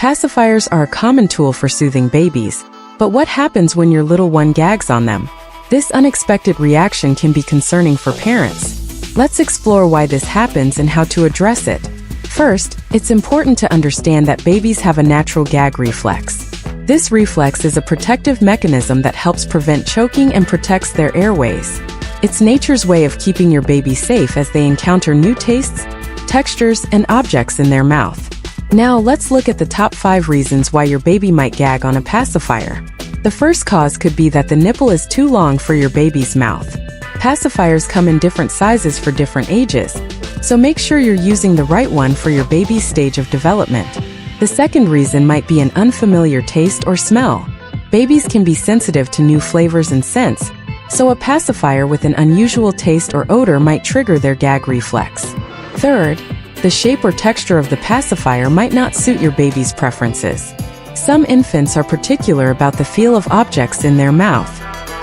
Pacifiers are a common tool for soothing babies, but what happens when your little one gags on them? This unexpected reaction can be concerning for parents. Let's explore why this happens and how to address it. First, it's important to understand that babies have a natural gag reflex. This reflex is a protective mechanism that helps prevent choking and protects their airways. It's nature's way of keeping your baby safe as they encounter new tastes, textures, and objects in their mouth. Now let's look at the top 5 reasons why your baby might gag on a pacifier. The first cause could be that the nipple is too long for your baby's mouth. Pacifiers come in different sizes for different ages, so make sure you're using the right one for your baby's stage of development. The second reason might be an unfamiliar taste or smell. Babies can be sensitive to new flavors and scents, so a pacifier with an unusual taste or odor might trigger their gag reflex. Third, the shape or texture of the pacifier might not suit your baby's preferences. Some infants are particular about the feel of objects in their mouth.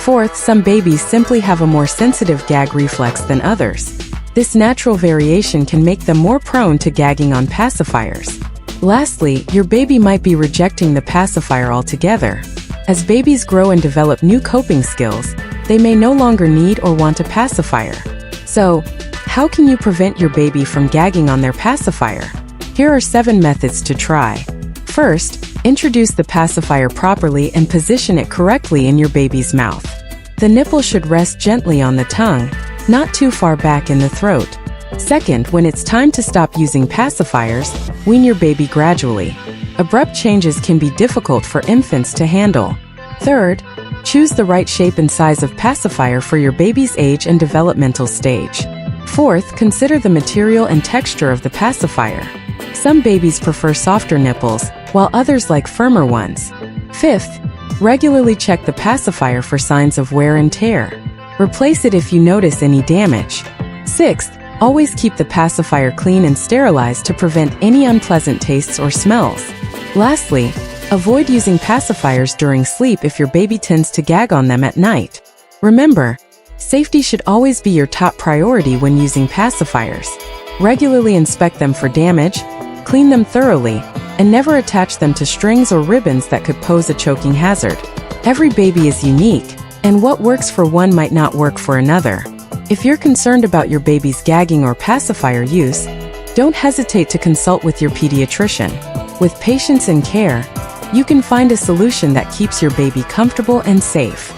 Fourth, some babies simply have a more sensitive gag reflex than others. This natural variation can make them more prone to gagging on pacifiers. Lastly, your baby might be rejecting the pacifier altogether. As babies grow and develop new coping skills, they may no longer need or want a pacifier. So, how can you prevent your baby from gagging on their pacifier? Here are 7 methods to try. First, introduce the pacifier properly and position it correctly in your baby's mouth. The nipple should rest gently on the tongue, not too far back in the throat. Second, when it's time to stop using pacifiers, wean your baby gradually. Abrupt changes can be difficult for infants to handle. Third, choose the right shape and size of pacifier for your baby's age and developmental stage. Fourth, consider the material and texture of the pacifier. Some babies prefer softer nipples, while others like firmer ones. Fifth, regularly check the pacifier for signs of wear and tear. Replace it if you notice any damage. Sixth, always keep the pacifier clean and sterilized to prevent any unpleasant tastes or smells. Lastly, avoid using pacifiers during sleep if your baby tends to gag on them at night. Remember, safety should always be your top priority when using pacifiers. Regularly inspect them for damage, clean them thoroughly, and never attach them to strings or ribbons that could pose a choking hazard. Every baby is unique, and what works for one might not work for another. If you're concerned about your baby's gagging or pacifier use, don't hesitate to consult with your pediatrician. With patience and care, you can find a solution that keeps your baby comfortable and safe.